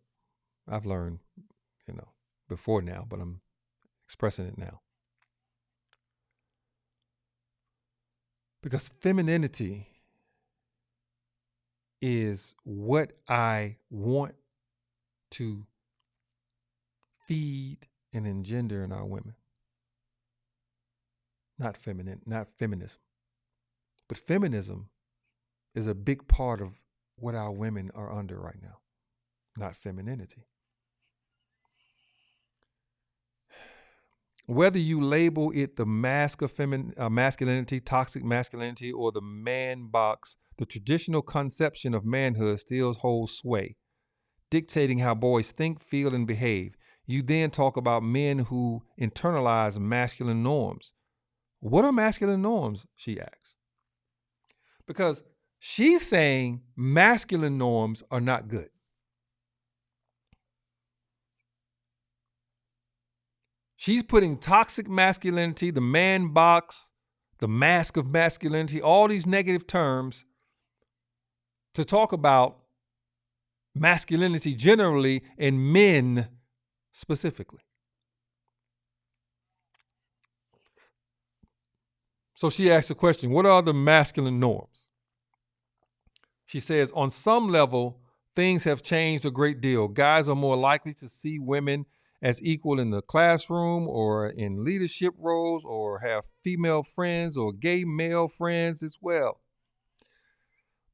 Speaker 1: I've learned, before now, but I'm expressing it now. Because femininity is what I want to feed and engender in our women. Not feminism. But feminism is a big part of what our women are under right now, not femininity. Whether you label it the mask of masculinity, toxic masculinity, or the man box, the traditional conception of manhood still holds sway, dictating how boys think, feel, and behave. You then talk about men who internalize masculine norms. What are masculine norms, she asks? Because she's saying masculine norms are not good. She's putting toxic masculinity, the man box, the mask of masculinity, all these negative terms to talk about masculinity generally and men specifically. So she asks the question, what are the masculine norms? She says, on some level, things have changed a great deal. Guys are more likely to see women as equal in the classroom or in leadership roles or have female friends or gay male friends as well.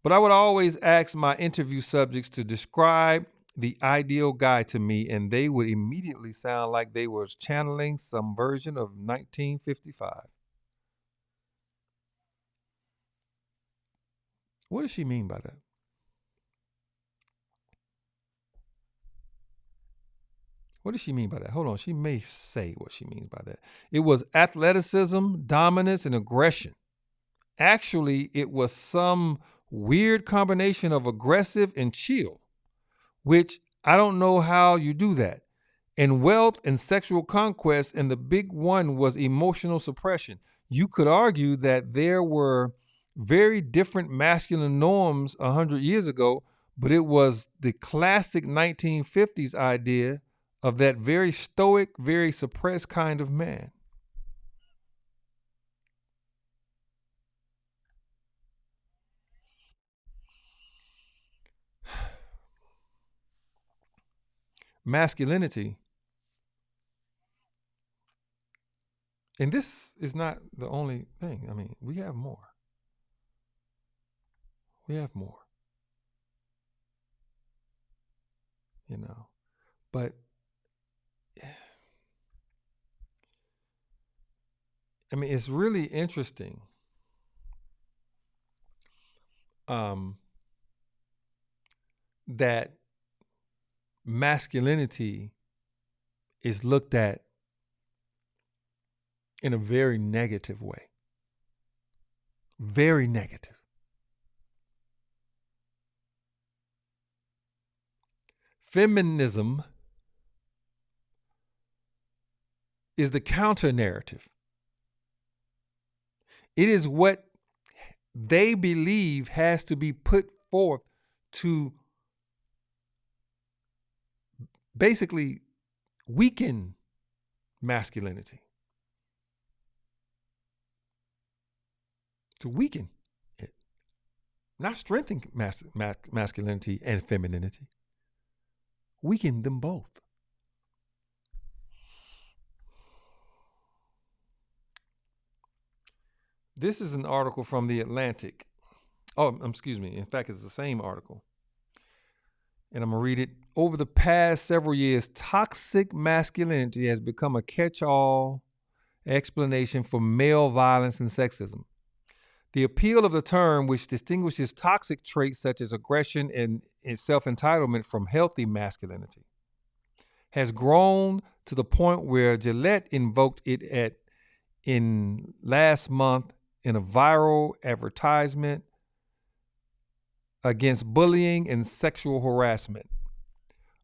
Speaker 1: But I would always ask my interview subjects to describe the ideal guy to me, and they would immediately sound like they were channeling some version of 1955. What does she mean by that? What does she mean by that? Hold on. She may say what she means by that. It was athleticism, dominance, and aggression. Actually, it was some weird combination of aggressive and chill, which I don't know how you do that. and wealth and sexual conquest, and the big one was emotional suppression. You could argue that there were very different masculine norms 100 years ago, but it was the classic 1950s idea of that very stoic, very suppressed kind of man. Masculinity, and this is not the only thing. I mean, we have more. We have more, you know. But I mean, it's really interesting that masculinity is looked at in a very negative way. Very negative. Feminism is the counter narrative. It is what they believe has to be put forth to basically weaken masculinity. To weaken it, not strengthen masculinity and femininity. Weaken them both. This is an article from The Atlantic. Oh, excuse me. In fact, it's the same article. And I'm going to read it. Over the past several years, toxic masculinity has become a catch-all explanation for male violence and sexism. The appeal of the term, which distinguishes toxic traits such as aggression and self-entitlement from healthy masculinity, has grown to the point where Gillette invoked it in last month in a viral advertisement against bullying and sexual harassment.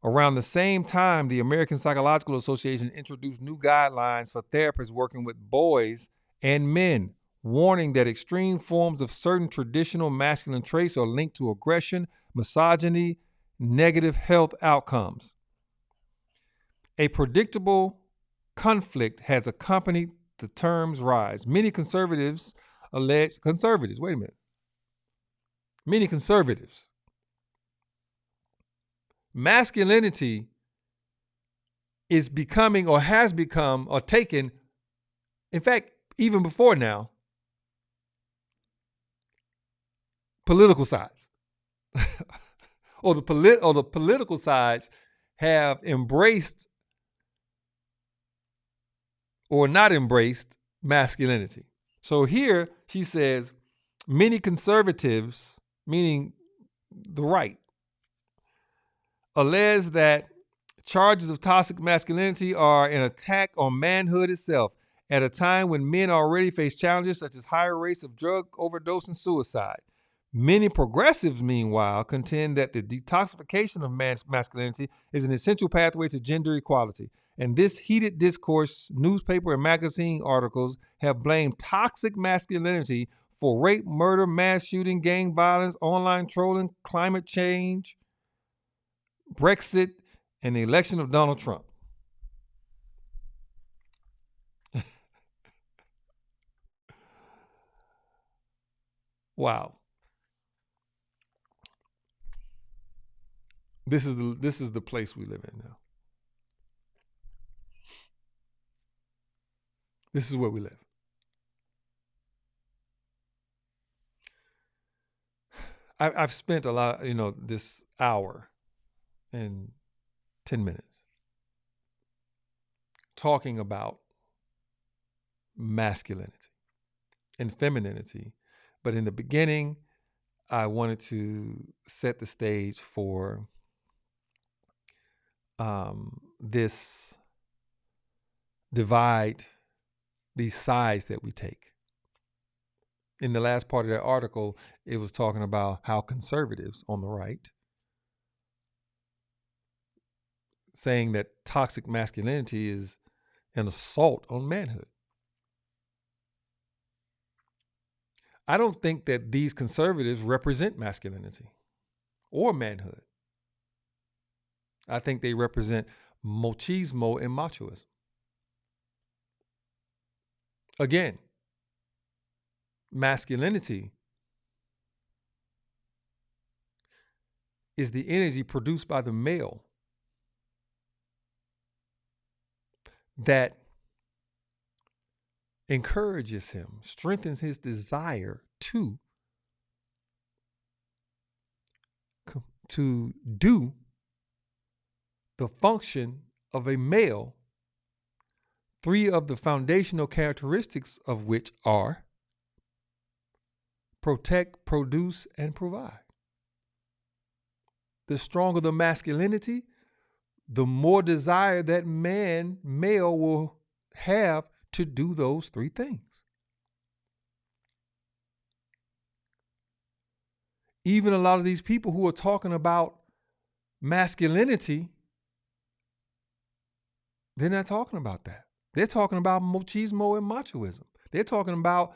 Speaker 1: Around the same time, the American Psychological Association introduced new guidelines for therapists working with boys and men, warning that extreme forms of certain traditional masculine traits are linked to aggression, misogyny, negative health outcomes. A predictable conflict has accompanied the term's rise. Many conservatives, masculinity is becoming or has become or taken, in fact, even before now, political sides. or the political sides have embraced or not embraced masculinity. So here she says, many conservatives, meaning the right, allege that charges of toxic masculinity are an attack on manhood itself at a time when men already face challenges such as higher rates of drug overdose and suicide. Many progressives, meanwhile, contend that the detoxification of masculinity is an essential pathway to gender equality. And this heated discourse, newspaper and magazine articles have blamed toxic masculinity for rape, murder, mass shooting, gang violence, online trolling, climate change, Brexit, and the election of Donald Trump. Wow. This is the place we live in now. This is where we live. I've spent a lot, this hour and 10 minutes talking about masculinity and femininity. But in the beginning, I wanted to set the stage for this divide, these sides that we take. In the last part of that article, it was talking about how conservatives on the right saying that toxic masculinity is an assault on manhood. I don't think that these conservatives represent masculinity or manhood. I think they represent machismo and machoism. Again, masculinity is the energy produced by the male that encourages him, strengthens his desire to do the function of a male, three of the foundational characteristics of which are protect, produce, and provide. The stronger the masculinity, the more desire that male will have to do those three things. Even a lot of these people who are talking about masculinity, they're not talking about that. They're talking about machismo and machoism. They're talking about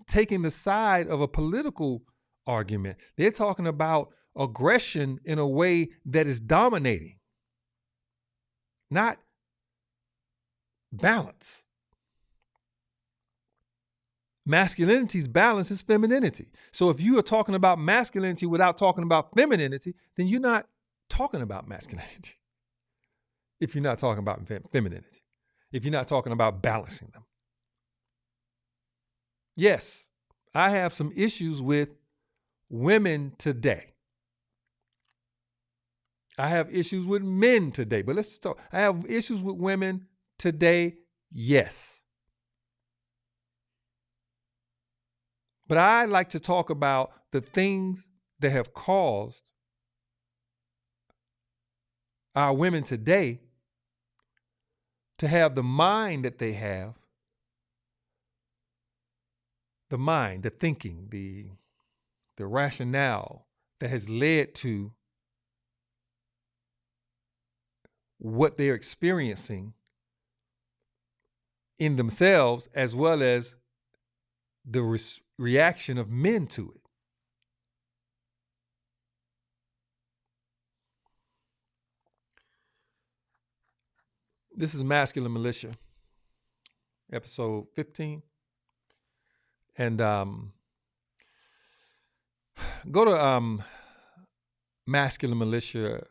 Speaker 1: taking the side of a political argument. They're talking about aggression in a way that is dominating, not balance. Masculinity's balance is femininity. So if you are talking about masculinity without talking about femininity, then you're not talking about masculinity. If you're not talking about femininity, if you're not talking about balancing them. Yes, I have some issues with women today. I have issues with men today, but let's talk. I have issues with women today, yes. But I like to talk about the things that have caused our women today to have the mind that they have, the mind, the thinking, the rationale that has led to what they're experiencing in themselves, as well as the reaction of men to it. This is Masculine Militia, episode 15. And go to Masculine Militia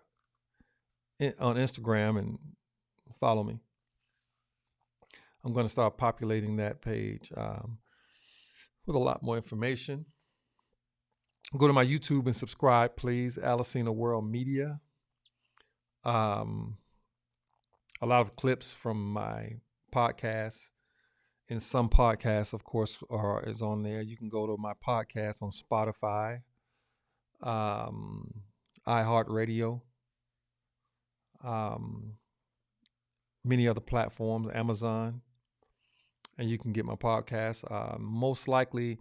Speaker 1: on Instagram and follow me. I'm going to start populating that page with a lot more information. Go to my YouTube and subscribe, please. Alicina World Media. A lot of clips from my podcast. And some podcasts, of course, is on there. You can go to my podcast on Spotify, iHeartRadio, many other platforms, Amazon, and you can get my podcast. Most likely,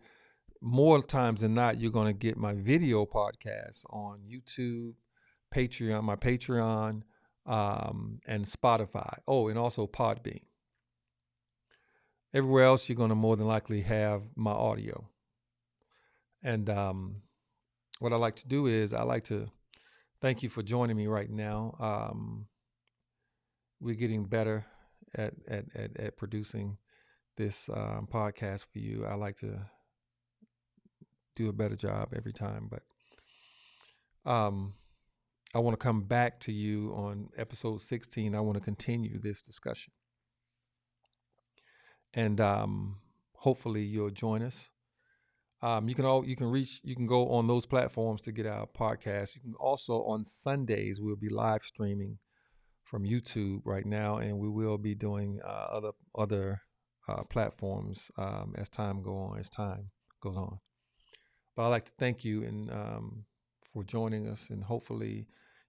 Speaker 1: more times than not, you're going to get my video podcast on YouTube, Patreon, my Patreon, and Spotify. Oh, and also Podbean. Everywhere else, you're going to more than likely have my audio. And what I like to do is I like to thank you for joining me right now. We're getting better at producing this podcast for you. I like to do a better job every time, but I want to come back to you on episode 16. I want to continue this discussion. And hopefully you'll join us. You can go on those platforms to get our podcast. You can also, on Sundays, we'll be live streaming from YouTube right now, and we will be doing other platforms as time goes on. But I'd like to thank you and for joining us, and hopefully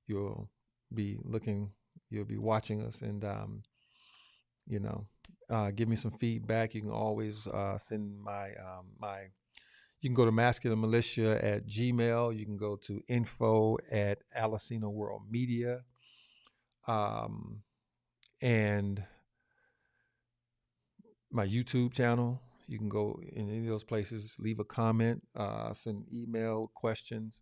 Speaker 1: you'll be watching us, and give me some feedback. You can always send you can go to Masculine Militia at Gmail. You can go to info@Alicina World Media. and my YouTube channel. You can go in any of those places, leave a comment, send email questions,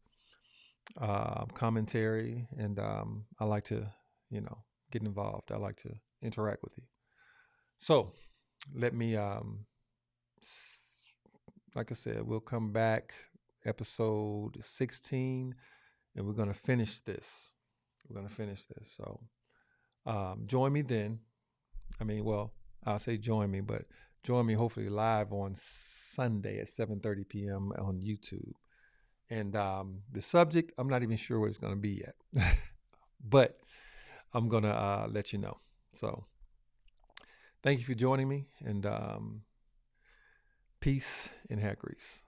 Speaker 1: commentary, and I like to, get involved. I like to interact with you. So let me, like I said, we'll come back episode 16, and we're gonna finish this. So join me then. I'll say join me, but join me hopefully live on Sunday at 7:30 p.m. on YouTube. And the subject, I'm not even sure what it's going to be yet, but I'm going to let you know. So thank you for joining me, and peace and hair grease.